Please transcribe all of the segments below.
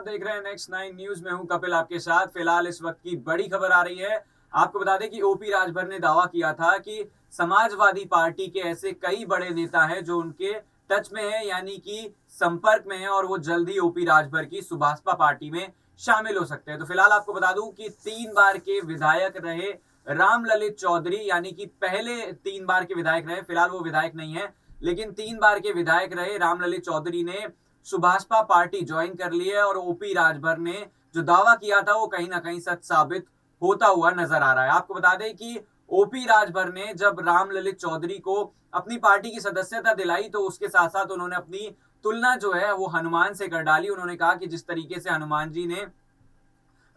देख रहे हैं नेक्स्ट 9 न्यूज में हूं कपिल आपके साथ। फिलहाल इस वक्त की बड़ी खबर आ रही है। आपको बता दें कि ओपी राजभर ने दावा किया था कि समाजवादी पार्टी के ऐसे कई बड़े नेता हैं जो उनके टच में है, यानी कि संपर्क में है, और वो जल्दी ओपी राजभर की सुभाषपा पार्टी में शामिल हो सकते हैं। तो फिलहाल आपको बता दूं कि 3 बार के विधायक रहे रामललित चौधरी, यानी कि पहले 3 बार के विधायक रहे, फिलहाल वो विधायक नहीं है, लेकिन 3 बार के विधायक रहे रामललित चौधरी ने सुभाषपा पार्टी ज्वाइन कर ली है। और ओपी राजभर ने जो दावा किया था वो कहीं ना कहीं सच साबित होता हुआ नजर आ रहा है। आपको बता दें कि ओपी राजभर ने जब रामललित चौधरी को अपनी पार्टी की सदस्यता दिलाई तो उसके साथ साथ उन्होंने अपनी तुलना जो है वो हनुमान से कर डाली। उन्होंने कहा कि जिस तरीके से हनुमान जी ने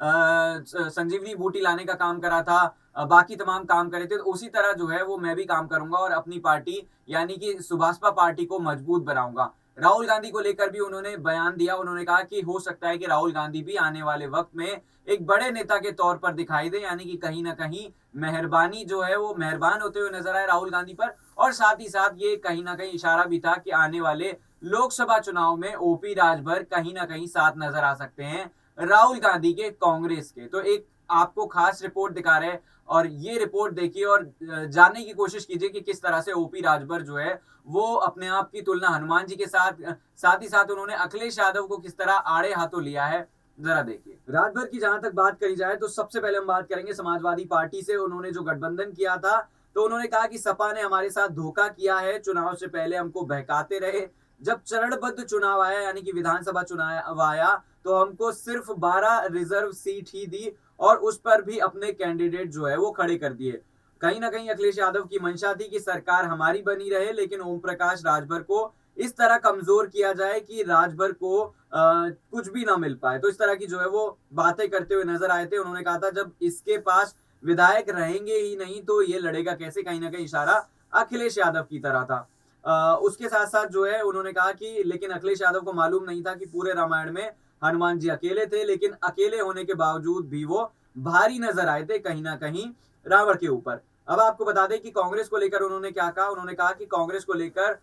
संजीवनी बूटी लाने का काम करा था, बाकी तमाम काम करे थे, तो उसी तरह जो है वो मैं भी काम करूंगा और अपनी पार्टी यानी कि सुभाषपा पार्टी को मजबूत बनाऊंगा। राहुल गांधी को लेकर भी उन्होंने बयान दिया। उन्होंने कहा कि हो सकता है कि राहुल गांधी भी आने वाले वक्त में एक बड़े नेता के तौर पर दिखाई दे, यानी कि कहीं ना कहीं मेहरबानी जो है वो मेहरबान होते हुए नजर आए राहुल गांधी पर। और साथ ही साथ ये कहीं ना कहीं इशारा भी था कि आने वाले लोकसभा चुनाव में ओपी राजभर कहीं ना कहीं साथ नजर आ सकते हैं राहुल गांधी के, कांग्रेस के। तो एक आपको खास रिपोर्ट दिखा रहे हैं और ये रिपोर्ट देखिए और जानने की कोशिश कीजिए कि किस तरह से ओपी राजभर जो है वो अपने आप की तुलना हनुमान जी के साथ ही साथ उन्होंने अखिलेश यादव को किस तरह आड़े हाथों लिया है, जरा देखिए। राजभर की जहां तक बात करी जाए तो सबसे पहले हम बात करेंगे समाजवादी पार्टी से। उन्होंने जो गठबंधन किया था तो उन्होंने कहा कि सपा ने हमारे साथ धोखा किया है, चुनाव से पहले हमको बहकाते रहे, जब चरणबद्ध चुनाव आया यानी कि विधानसभा चुनाव आया तो हमको सिर्फ 12 रिजर्व सीट ही दी और उस पर भी अपने कैंडिडेट जो है वो खड़े कर दिए। कहीं ना कहीं अखिलेश यादव की मंशा थी कि सरकार हमारी बनी रहे, लेकिन ओम प्रकाश राजभर को इस तरह कमजोर किया जाए कि राजभर को कुछ भी ना मिल पाए। तो इस तरह की जो है वो बातें करते हुए नजर आए थे। उन्होंने कहा था जब इसके पास विधायक रहेंगे ही नहीं तो ये लड़ेगा कैसे, कहीं ना कहीं इशारा अखिलेश यादव की तरह था। उसके साथ साथ जो है उन्होंने कहा कि लेकिन अखिलेश यादव को मालूम नहीं था कि पूरे रामायण में हनुमान जी अकेले थे, लेकिन अकेले होने के बावजूद भी वो भारी नजर आए थे कहीं ना कहीं रावण के ऊपर। अब आपको बता दें कि कांग्रेस को लेकर उन्होंने क्या कहा। उन्होंने कहा कि कांग्रेस को लेकर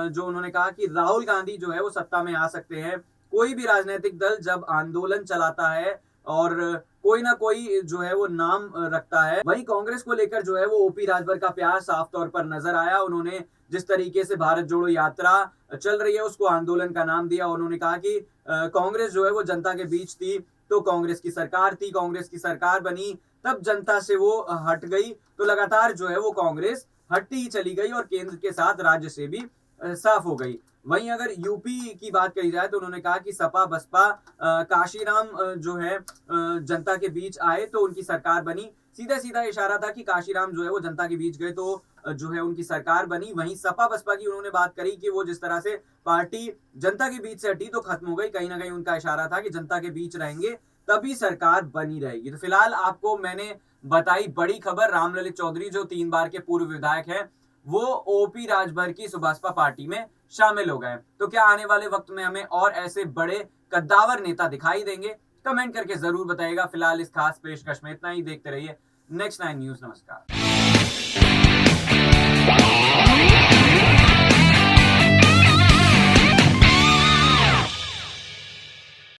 जो उन्होंने कहा कि राहुल गांधी जो है वो सत्ता में आ सकते हैं। कोई भी राजनीतिक दल जब आंदोलन चलाता है और कोई ना कोई जो है वो नाम रखता है, वहीं कांग्रेस को लेकर जो है वो ओपी राजभर का प्यार साफ तौर पर नजर आया। उन्होंने जिस तरीके से भारत जोड़ो यात्रा चल रही है उसको आंदोलन का नाम दिया। उन्होंने कहा कि कांग्रेस जो है वो जनता के बीच थी तो कांग्रेस की सरकार थी, कांग्रेस की सरकार बनी तब जनता से वो हट गई, तो लगातार जो है वो कांग्रेस हटती ही चली गई और केंद्र के साथ राज्य से भी साफ हो गई। वहीं अगर यूपी की बात करी जाए तो उन्होंने कहा कि सपा बसपा काशीराम जो है जनता के बीच आए तो उनकी सरकार बनी। सीधा सीधा इशारा था कि काशीराम जो है वो जनता के बीच गए तो जो है उनकी सरकार बनी। वहीं सपा बसपा की उन्होंने बात करी कि वो जिस तरह से पार्टी जनता के बीच से हटी तो खत्म हो गई, कहीं ना कहीं उनका इशारा था कि जनता के बीच रहेंगे तभी सरकार बनी रहेगी। तो फिलहाल आपको मैंने बताई बड़ी खबर, रामललित चौधरी जो 3 बार के पूर्व विधायक हैं वो ओपी राजभर की सुभाषपा पार्टी में शामिल हो गए। तो क्या आने वाले वक्त में हमें और ऐसे बड़े कद्दावर नेता दिखाई देंगे? कमेंट करके जरूर बताइएगा। फिलहाल इस खास पेशकश में इतना ही। देखते रहिए नेक्स्ट 9 न्यूज। नमस्कार।